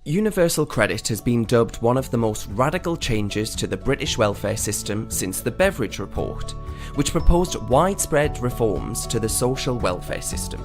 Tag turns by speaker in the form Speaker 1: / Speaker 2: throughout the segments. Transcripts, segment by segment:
Speaker 1: Universal credit has been dubbed one of the most radical changes to the British welfare system since the Beveridge Report, which proposed widespread reforms to the social welfare system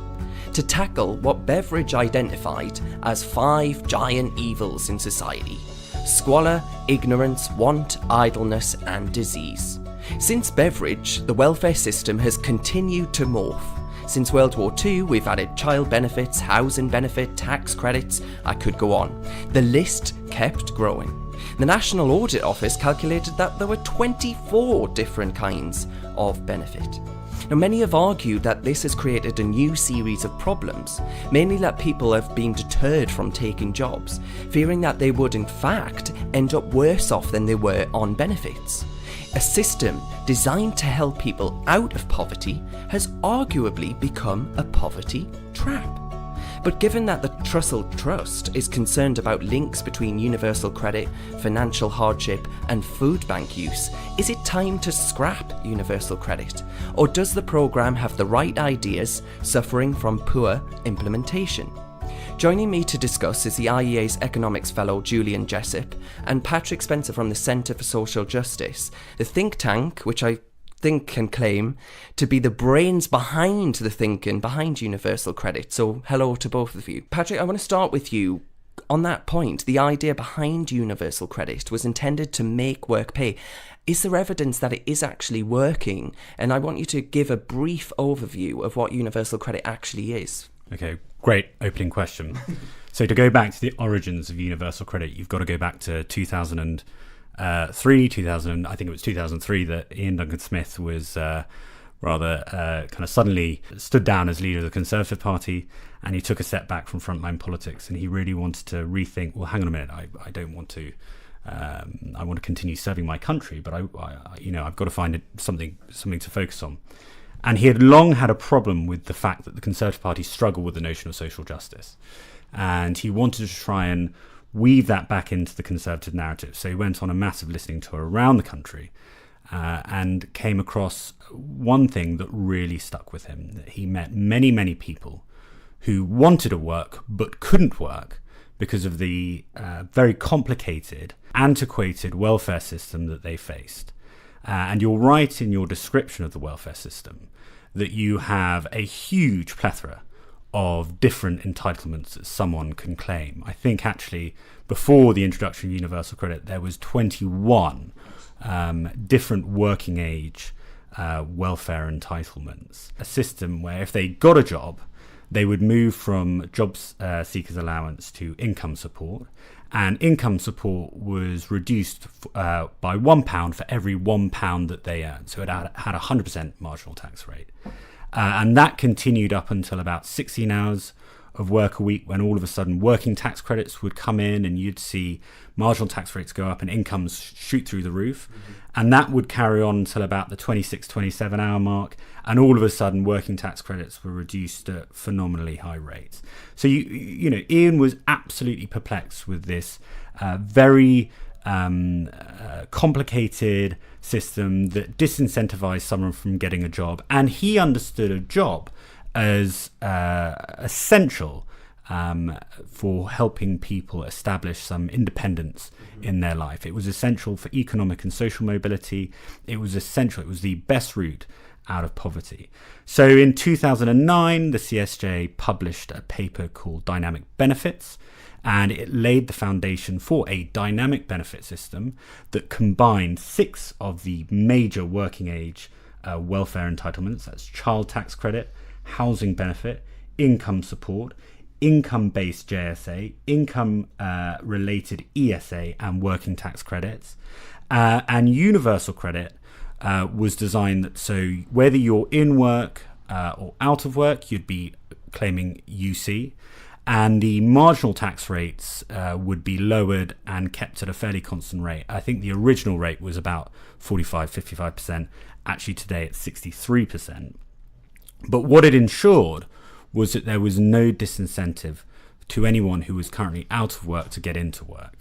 Speaker 1: to tackle what Beveridge identified as 5 giant evils in society: squalor, ignorance, want, idleness and disease. Since Beveridge, the welfare system has continued to morph. Since World War II, we've added child benefits, housing benefit, tax credits, I could go on. The list kept growing. The National Audit Office calculated that there were 24 different kinds of benefit. Now, many have argued that this has created a new series of problems, mainly that people have been deterred from taking jobs, fearing that they would in fact end up worse off than they were on benefits. A system designed to help people out of poverty has arguably become a poverty trap. But given that the Trussell Trust is concerned about links between universal credit, financial hardship and food bank use, is it time to scrap universal credit? Or does the programme have the right ideas, suffering from poor implementation? Joining me to discuss is the IEA's Economics Fellow Julian Jessup and Patrick Spencer from the Centre for Social Justice, the think tank which I think can claim to be the brains behind the thinking behind universal credit. So hello to both of you. Patrick, I want to start with you. On that point, the idea behind universal credit was intended to make work pay. Is there evidence that it is actually working? And I want you to give a brief overview of what universal credit actually is.
Speaker 2: Okay, great opening question. So to go back to the origins of universal credit, you've got to go back to 2003, I think it was 2003 that Ian Duncan Smith was rather kind of suddenly stood down as leader of the Conservative Party, and he took a step back from frontline politics, and he really wanted to rethink, well, hang on a minute, I don't want to, I want to continue serving my country, but I've got to find something to focus on. And he had long had a problem with the fact that the Conservative Party struggled with the notion of social justice. And he wanted to try and weave that back into the Conservative narrative. So he went on a massive listening tour around the country and came across one thing that really stuck with him. That he met many, many people who wanted to work but couldn't work because of the very complicated, antiquated welfare system that they faced. And you're right in your description of the welfare system that you have a huge plethora of different entitlements that someone can claim. I think actually before the introduction of universal credit, there was 21 different working age welfare entitlements. A system where if they got a job, they would move from job seekers allowance to income support. And income support was reduced by £1 for every £1 that they earned. So it had a 100% marginal tax rate. And that continued up until about 16 hours of work a week, when all of a sudden working tax credits would come in and you'd see marginal tax rates go up and incomes shoot through the roof. Mm-hmm. And that would carry on until about the 26, 27 hour mark. And all of a sudden working tax credits were reduced at phenomenally high rates. So, you know, Ian was absolutely perplexed with this very complicated system that disincentivized someone from getting a job. And he understood a job as essential for helping people establish some independence in their life. It was essential for economic and social mobility. It was essential. It was the best route out of poverty. So in 2009, the CSJ published a paper called Dynamic Benefits, and it laid the foundation for a dynamic benefit system that combined 6 of the major working age welfare entitlements. That's child tax credit, housing benefit, income support, income-based JSA, income-related ESA, and working tax credits. And universal credit was designed that so whether you're in work or out of work, you'd be claiming UC, and the marginal tax rates would be lowered and kept at a fairly constant rate. I think the original rate was about 55%. Actually, today it's 63%. But what it ensured was that there was no disincentive to anyone who was currently out of work to get into work.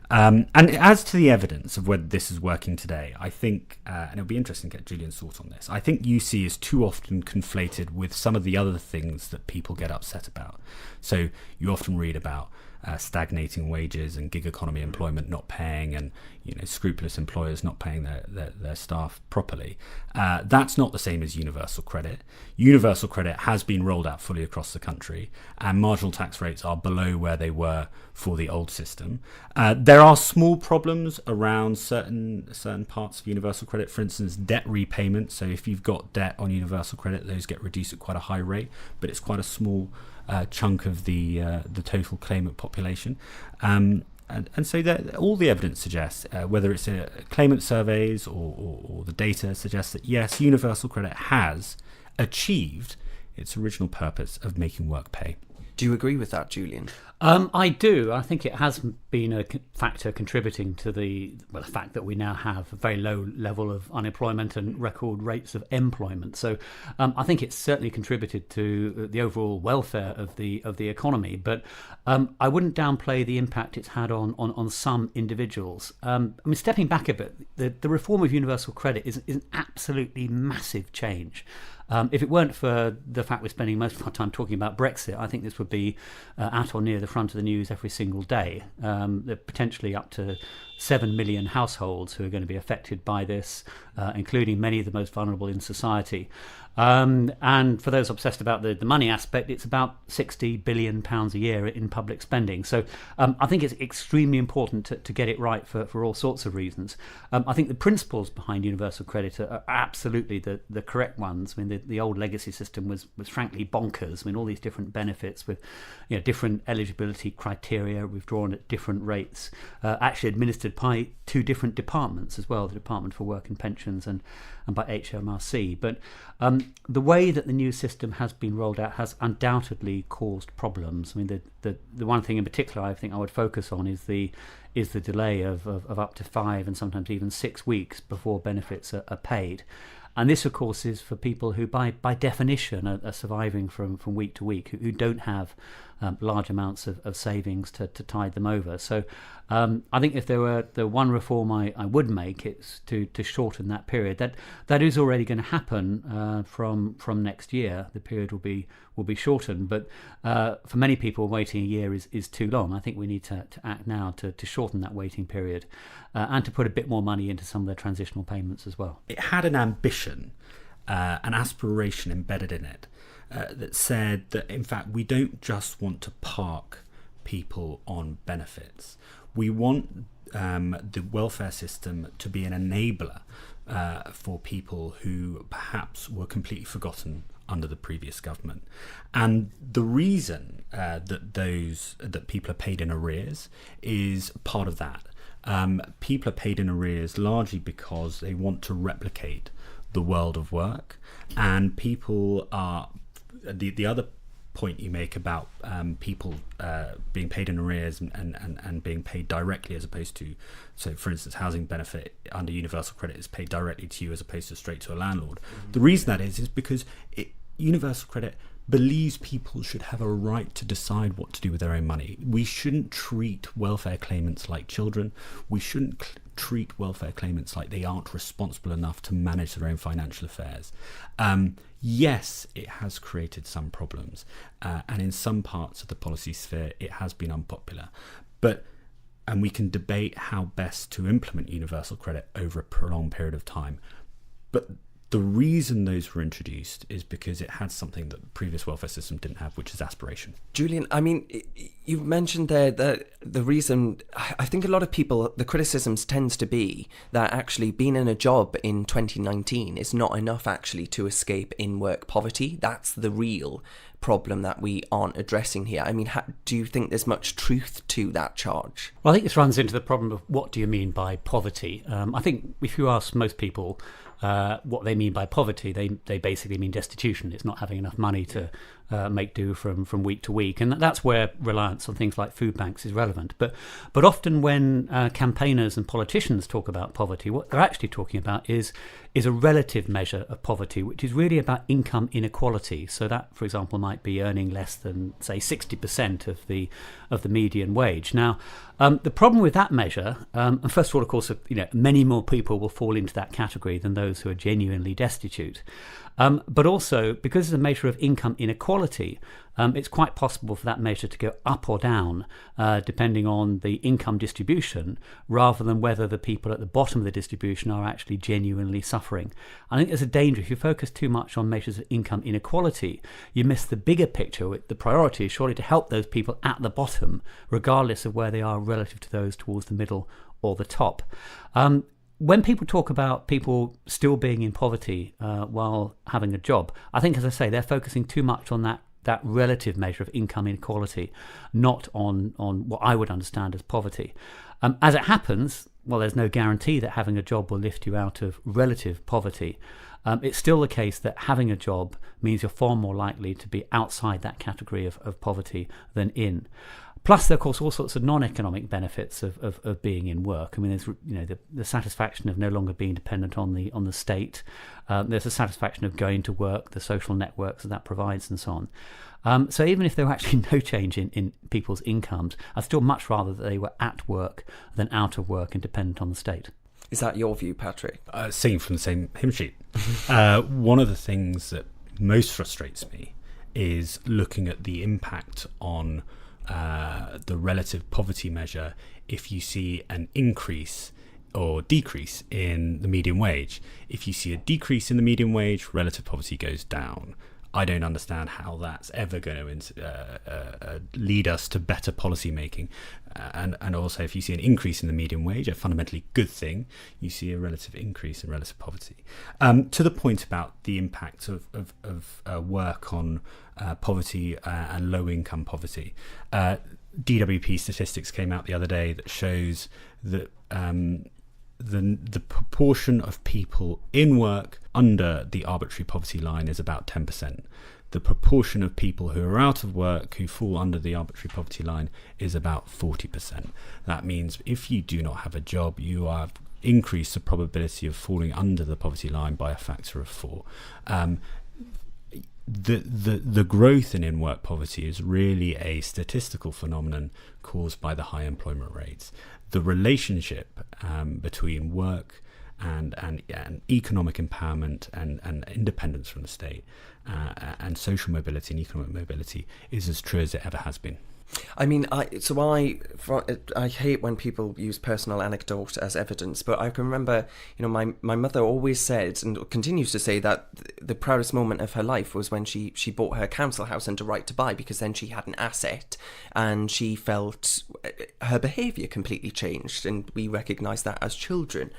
Speaker 2: And as to the evidence of whether this is working today, I think, and it'll be interesting to get Julian's thought on this, I think UC is too often conflated with some of the other things that people get upset about. So you often read about stagnating wages and gig economy employment not paying, and scrupulous employers not paying their staff properly. That's not the same as universal credit. Universal credit has been rolled out fully across the country, and marginal tax rates are below where they were for the old system. There are small problems around certain parts of universal credit. For instance, debt repayment. So if you've got debt on universal credit, those get reduced at quite a high rate, but it's quite a small chunk of the total claimant population. And so that all the evidence suggests, whether it's claimant surveys or the data, suggests that yes, universal credit has achieved its original purpose of making work pay.
Speaker 1: Do you agree with that, Julian?
Speaker 3: I do. I think it has been a factor contributing to the fact that we now have a very low level of unemployment and record rates of employment. So I think it's certainly contributed to the overall welfare of the economy. But I wouldn't downplay the impact it's had on some individuals. Stepping back a bit, the reform of universal credit is an absolutely massive change. If it weren't for the fact we're spending most of our time talking about Brexit, I think this would be at or near the front of the news every single day. There are potentially up to 7 million households who are going to be affected by this, including many of the most vulnerable in society. And for those obsessed about the money aspect, it's about £60 billion a year in public spending. So I think it's extremely important to get it right for all sorts of reasons. I think the principles behind universal credit are absolutely the correct ones. I mean, the old legacy system was frankly bonkers. I mean, all these different benefits with different eligibility criteria withdrawn at different rates, actually administered by two different departments as well, the Department for Work and Pensions and by HMRC. But the way that the new system has been rolled out has undoubtedly caused problems. I mean, the one thing in particular I think I would focus on is the delay of up to 5 and sometimes even 6 weeks before benefits are paid. And this, of course, is for people who, by definition, are surviving from week to week, who don't have large amounts of savings to tide them over. So I think if there were the one reform I would make, it's to shorten that period. That is already going to happen from next year. The period will be shortened, but for many people, waiting a year is too long. I think we need to act now to shorten that waiting period and to put a bit more money into some of the transitional payments as well.
Speaker 2: It had an ambition, an aspiration embedded in it that said that, in fact, we don't just want to park people on benefits. We want the welfare system to be an enabler for people who perhaps were completely forgotten under the previous government. And the reason that people are paid in arrears is part of that. People are paid in arrears largely because they want to replicate the world of work, and people are the other point you make about people being paid in arrears and being paid directly as opposed to, so for instance, housing benefit under universal credit is paid directly to you as opposed to straight to a landlord. Mm-hmm. The reason that is because universal credit believes people should have a right to decide what to do with their own money. We shouldn't treat welfare claimants like children. We shouldn't treat welfare claimants like they aren't responsible enough to manage their own financial affairs. Yes, it has created some problems, and in some parts of the policy sphere it has been unpopular, and we can debate how best to implement universal credit over a prolonged period of time, but the reason those were introduced is because it had something that the previous welfare system didn't have, which is aspiration.
Speaker 1: Julian, I mean, you mentioned there that the reason, I think a lot of people, the criticisms tends to be that actually being in a job in 2019 is not enough actually to escape in-work poverty. That's the real problem that we aren't addressing here. I mean, do you think there's much truth to that charge?
Speaker 3: Well, I think this runs into the problem of what do you mean by poverty? I think if you ask most people what they mean by poverty, they basically mean destitution. It's not having enough money to make do from week to week, and that's where reliance on things like food banks is relevant. But often when campaigners and politicians talk about poverty, what they're actually talking about is a relative measure of poverty, which is really about income inequality. So that, for example, might be earning less than, say, 60% of the median wage. Now, the problem with that measure, and first of all, of course, many more people will fall into that category than those who are genuinely destitute. But also, because it's a measure of income inequality, it's quite possible for that measure to go up or down depending on the income distribution, rather than whether the people at the bottom of the distribution are actually genuinely suffering. I think there's a danger if you focus too much on measures of income inequality, you miss the bigger picture. The priority is surely to help those people at the bottom, regardless of where they are relative to those towards the middle or the top. When people talk about people still being in poverty while having a job, I think, as I say, they're focusing too much on that relative measure of income inequality, not on what I would understand as poverty. As it happens, well, there's no guarantee that having a job will lift you out of relative poverty. It's still the case that having a job means you're far more likely to be outside that category of poverty than in. Plus, there are, of course, all sorts of non-economic benefits of being in work. I mean, there's the satisfaction of no longer being dependent on the state. There's the satisfaction of going to work, the social networks that provides, and so on. So even if there were actually no change in people's incomes, I'd still much rather that they were at work than out of work and dependent on the state.
Speaker 1: Is that your view, Patrick?
Speaker 2: Singing from the same hymn sheet. One of the things that most frustrates me is looking at the impact on the relative poverty measure if you see an increase or decrease in the median wage. If you see a decrease in the median wage, relative poverty goes down. I don't understand how that's ever going to lead us to better policy making. And also, if you see an increase in the median wage, a fundamentally good thing, you see a relative increase in relative poverty. To the point about the impact of work on poverty and low-income poverty, DWP statistics came out the other day that shows that the proportion of people in work under the arbitrary poverty line is about 10%. The proportion of people who are out of work who fall under the arbitrary poverty line is about 40%. That means if you do not have a job, you have increased the probability of falling under the poverty line by a factor of 4. The growth in in-work poverty is really a statistical phenomenon caused by the high employment rates. The relationship between work and economic empowerment and independence from the state and social mobility and economic mobility is as true as it ever has been.
Speaker 1: I mean, I hate when people use personal anecdote as evidence, but I can remember, my mother always said and continues to say that the proudest moment of her life was when she bought her council house under right to buy, because then she had an asset and she felt her behaviour completely changed, and we recognise that as children.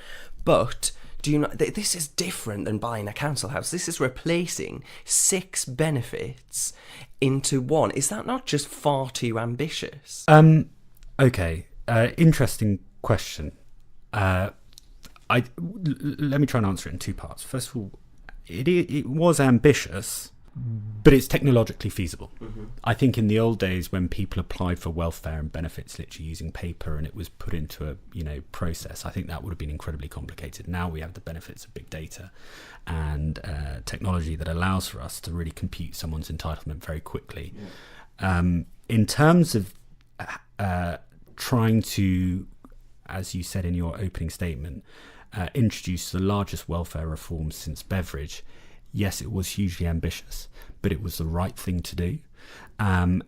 Speaker 1: But do you know, this is different than buying a council house. This is replacing 6 benefits into one. Is that not just far too ambitious?
Speaker 2: Okay, interesting question. Let me try and answer it in 2 parts. First of all, it was ambitious, but it's technologically feasible. Mm-hmm. I think in the old days when people applied for welfare and benefits literally using paper and it was put into a process, I think that would have been incredibly complicated. Now we have the benefits of big data and technology that allows for us to really compute someone's entitlement very quickly. Yeah. In terms of trying to, as you said in your opening statement, introduce the largest welfare reforms since Beveridge, yes, it was hugely ambitious, but it was the right thing to do. And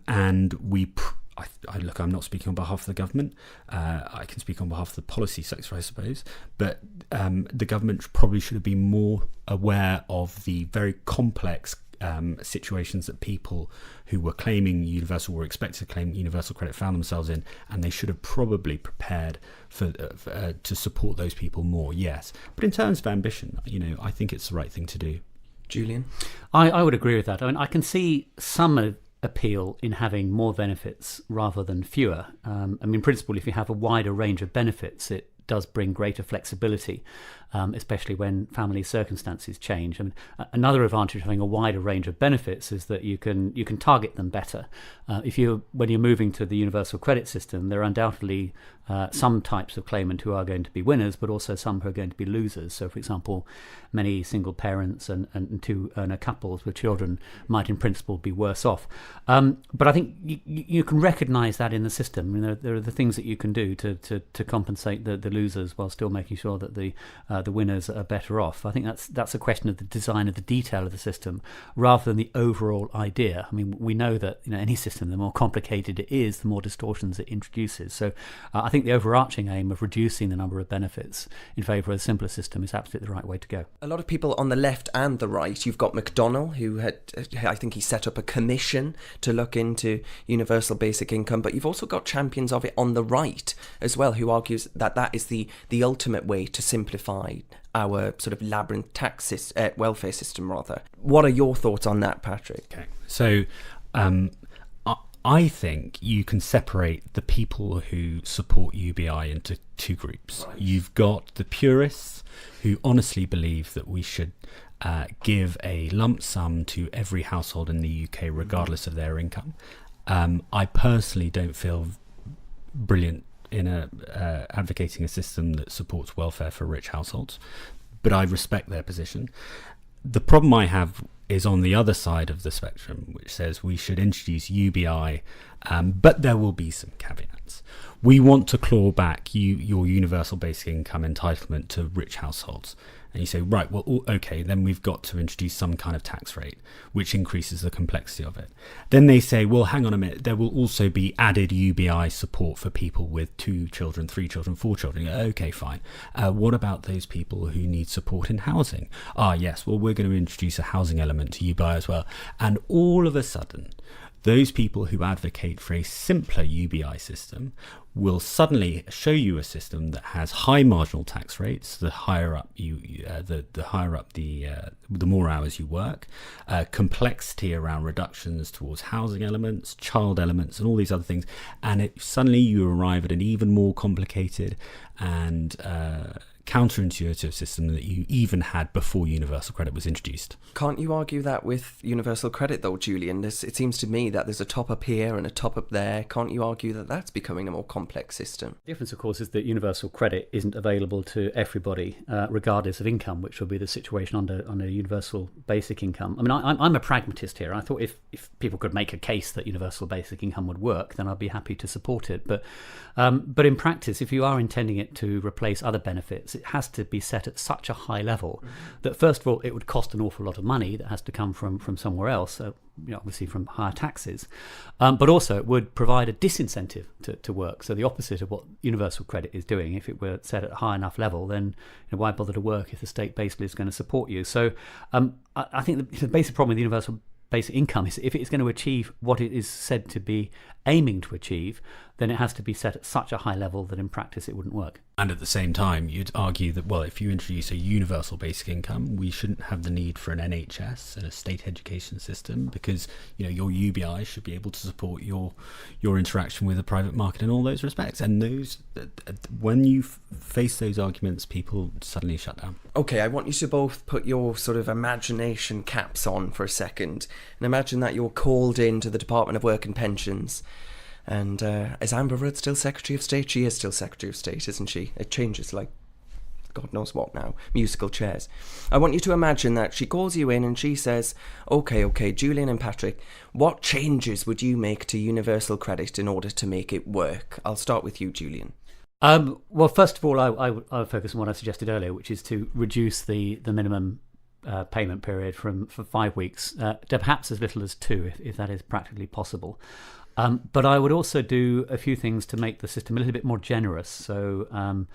Speaker 2: look, I'm not speaking on behalf of the government. I can speak on behalf of the policy sector, I suppose. But the government probably should have been more aware of the very complex situations that people who were were expected to claim universal credit found themselves in, and they should have probably prepared to support those people more, yes. But in terms of ambition, I think it's the right thing to do.
Speaker 1: Julian?
Speaker 3: I would agree with that. I mean, I can see some appeal in having more benefits rather than fewer. In principle, if you have a wider range of benefits, it does bring greater flexibility, especially when family circumstances change. I mean, another advantage of having a wider range of benefits is that you can target them better. When you're moving to the universal credit system, there are undoubtedly some types of claimant who are going to be winners, but also some who are going to be losers. So, for example, many single parents and 2-earner couples with children might, in principle, be worse off. But I think you can recognise that in the system. There are the things that you can do to compensate the losers while still making sure that the winners are better off. I think that's a question of the design of the detail of the system rather than the overall idea. I mean, we know that any system, the more complicated it is, the more distortions it introduces. So I think the overarching aim of reducing the number of benefits in favour of a simpler system is absolutely the right way to go.
Speaker 1: A lot of people on the left and the right, you've got McDonnell, who I think he set up a commission to look into universal basic income, but you've also got champions of it on the right as well, who argues that that is the ultimate way to simplify our sort of labyrinth welfare system, rather. What are your thoughts on that, Patrick?
Speaker 2: Okay, so I think you can separate the people who support UBI into two groups. Right. You've got the purists who honestly believe that we should give a lump sum to every household in the UK regardless of their income. I personally don't feel brilliant in advocating a system that supports welfare for rich households, but I respect their position. The problem I have is on the other side of the spectrum, which says we should introduce UBI, but there will be some caveats. We want to claw back your universal basic income entitlement to rich households. And you say, right, well, okay, then we've got to introduce some kind of tax rate, which increases the complexity of it. Then they say, well, hang on a minute, there will also be added UBI support for people with 2 children, 3 children, 4 children. Okay, fine. What about those people who need support in housing? Yes, well, we're going to introduce a housing element to UBI as well. And all of a sudden, those people who advocate for a simpler UBI system will suddenly show you a system that has high marginal tax rates. The higher up the more hours you work, complexity around reductions towards housing elements, child elements, and all these other things, and suddenly you arrive at an even more complicated and counterintuitive system that you even had before universal credit was introduced.
Speaker 1: Can't you argue that with universal credit though, Julian? It seems to me that there's a top up here and a top up there. Can't you argue that that's becoming a more complex system?
Speaker 3: The difference, of course, is that universal credit isn't available to everybody, regardless of income, which would be the situation under universal basic income. I mean, I'm a pragmatist here. I thought if people could make a case that universal basic income would work, then I'd be happy to support it. But in practice, if you are intending it to replace other benefits, it has to be set at such a high level that, first of all, it would cost an awful lot of money that has to come from somewhere else, obviously from higher taxes, but also it would provide a disincentive to work. So the opposite of what universal credit is doing. If it were set at a high enough level, then why bother to work if the state basically is going to support you? So I think the basic problem with universal basic income is if it's going to achieve what it is said to be aiming to achieve, then it has to be set at such a high level that in practice it wouldn't work.
Speaker 2: And at the same time, you'd argue that, well, if you introduce a universal basic income, we shouldn't have the need for an NHS and a state education system because, your UBI should be able to support your interaction with the private market in all those respects. And when you face those arguments, people suddenly shut down.
Speaker 1: Okay, I want you to both put your sort of imagination caps on for a second and imagine that you're called into the Department of Work and Pensions. And is Amber Rudd still Secretary of State? She is still Secretary of State, isn't she? It changes like God knows what now. Musical chairs. I want you to imagine that she calls you in and she says, okay, Julian and Patrick, what changes would you make to universal credit in order to make it work? I'll start with you, Julian.
Speaker 3: Well, first of all, I would focus on what I suggested earlier, which is to reduce the minimum payment period from 5 weeks to perhaps as little as 2, if that is practically possible. But I would also do a few things to make the system a little bit more generous. So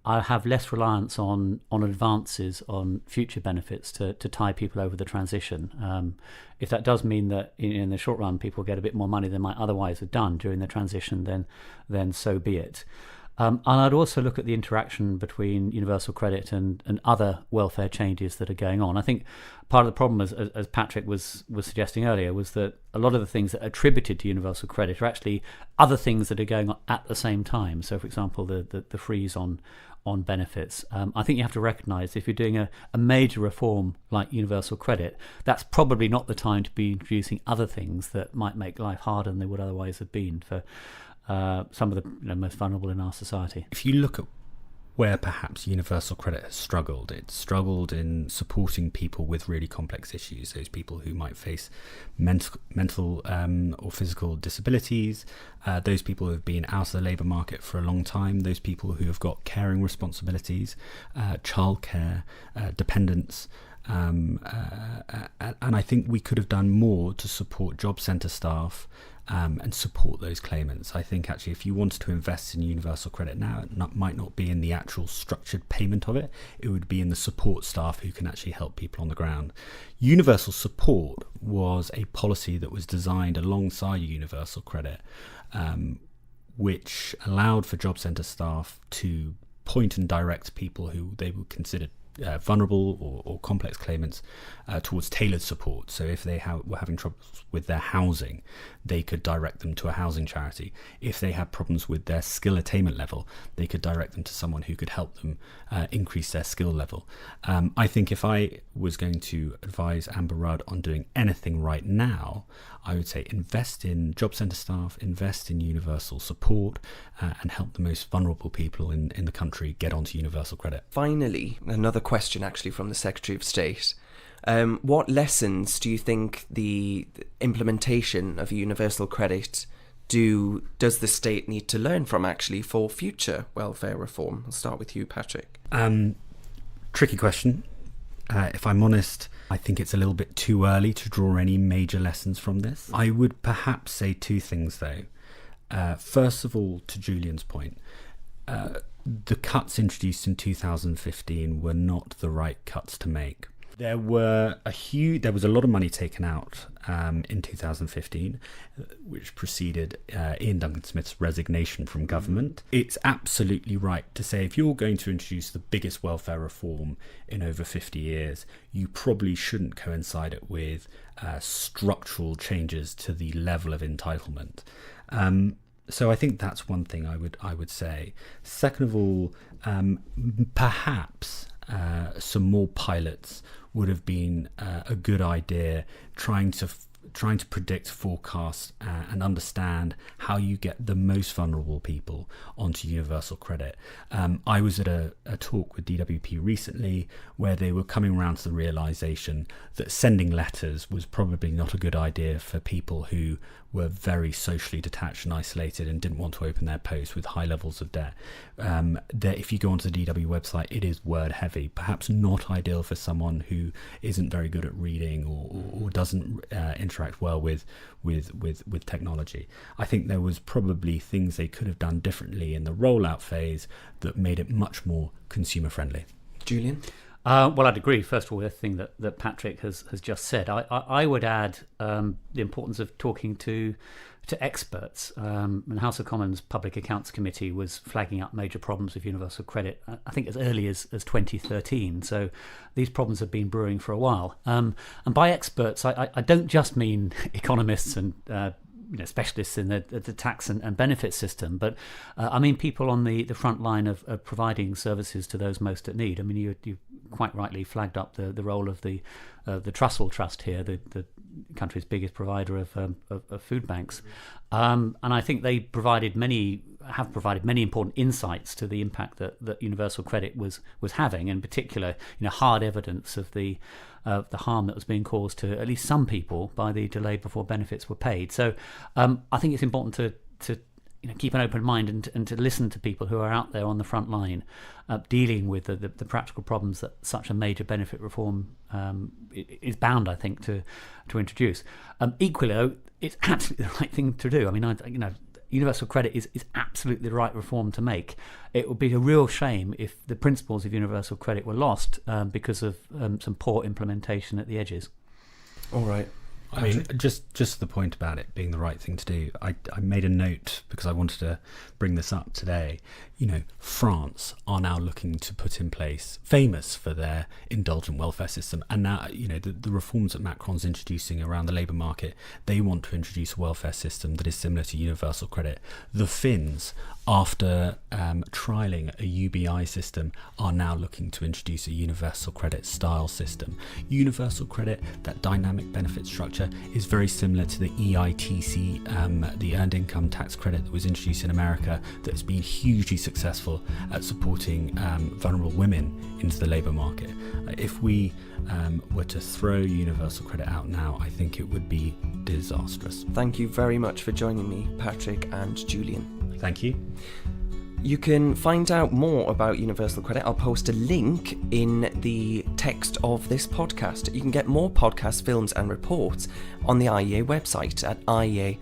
Speaker 3: I'll have less reliance on advances on future benefits to tie people over the transition. If that does mean that in the short run people get a bit more money than might otherwise have done during the transition, then so be it. And I'd also look at the interaction between universal credit and other welfare changes that are going on. I think part of the problem, as Patrick was suggesting earlier, was that a lot of the things that are attributed to universal credit are actually other things that are going on at the same time. So, for example, the freeze on benefits. I think you have to recognise if you're doing a major reform like universal credit, that's probably not the time to be introducing other things that might make life harder than they would otherwise have been for some of the most vulnerable in our society.
Speaker 2: If you look at where perhaps universal credit has struggled. It's struggled in supporting people with really complex issues, those people who might face mental or physical disabilities, those people who have been out of the labour market for a long time, those people who have got caring responsibilities, childcare, dependents. And I think we could have done more to support job centre staff and support those claimants. I think actually if you wanted to invest in universal credit now, it might not be in the actual structured payment of it. It would be in the support staff who can actually help people on the ground. Universal support was a policy that was designed alongside universal credit, which allowed for job centre staff to point and direct people who they would consider vulnerable or complex claimants towards tailored support. So if they were having troubles with their housing, they could direct them to a housing charity. If they had problems with their skill attainment level, they could direct them to someone who could help them increase their skill level. I think if I was going to advise Amber Rudd on doing anything right now, I would say invest in job centre staff, invest in universal support, and help the most vulnerable people in the country get onto universal credit.
Speaker 1: Finally, another question actually from the Secretary of State. What lessons do you think the implementation of universal credit does the state need to learn from actually for future welfare reform? I'll start with you, Patrick.
Speaker 2: Tricky question. If I'm honest, I think it's a little bit too early to draw any major lessons from this. I would perhaps say two things though. First of all, to Julian's point, the cuts introduced in 2015 were not the right cuts to make. There was a lot of money taken out in 2015, which preceded Ian Duncan Smith's resignation from government. It's absolutely right to say if you're going to introduce the biggest welfare reform in over 50 years, you probably shouldn't coincide it with structural changes to the level of entitlement. So I think that's one thing I would say. Second of all, perhaps some more pilots would have been a good idea, trying to predict, forecast, and understand how you get the most vulnerable people onto universal credit. I was at a talk with DWP recently where they were coming around to the realisation that sending letters was probably not a good idea for people who were very socially detached and isolated and didn't want to open their post with high levels of debt. That if you go onto the DW website, it is word heavy, perhaps not ideal for someone who isn't very good at reading or doesn't interact well with technology. I think there was probably things they could have done differently in the rollout phase that made it much more consumer friendly.
Speaker 1: Julian?
Speaker 3: Well, I'd agree. First of all, the thing that Patrick has just said, I would add the importance of talking to experts. And the House of Commons Public Accounts Committee was flagging up major problems with universal credit, I think as early as 2013. So these problems have been brewing for a while. And by experts, I don't just mean economists and specialists in the tax and benefit system, but I mean people on the front line of providing services to those most at need. I mean, you quite rightly flagged up the role of the Trussell Trust here, the country's biggest provider of food banks, and I think they have provided many important insights to the impact that universal credit was having, in particular, hard evidence of the harm that was being caused to at least some people by the delay before benefits were paid. So I think it's important to keep an open mind and to listen to people who are out there on the front line dealing with the practical problems that such a major benefit reform is bound, I think, to introduce. Equally, though, it's absolutely the right thing to do. I mean, universal credit is absolutely the right reform to make. It would be a real shame if the principles of universal credit were lost because of some poor implementation at the edges.
Speaker 1: All right.
Speaker 2: I mean, just the point about it being the right thing to do. I made a note because I wanted to bring this up today. France are now looking to put in place, famous for their indulgent welfare system, and now the reforms that Macron's introducing around the labour market. They want to introduce a welfare system that is similar to universal credit. The Finns, after trialling a UBI system, are now looking to introduce a universal credit style system. Universal credit, that dynamic benefit structure, structure is very similar to the EITC, the Earned Income Tax Credit that was introduced in America, that has been hugely successful at supporting vulnerable women into the labour market. If we were to throw universal credit out now, I think it would be disastrous.
Speaker 1: Thank you very much for joining me, Patrick and Julian.
Speaker 2: Thank you.
Speaker 1: You can find out more about universal credit. I'll post a link in the text of this podcast. You can get more podcasts, films and reports on the IEA website at iea.org.uk.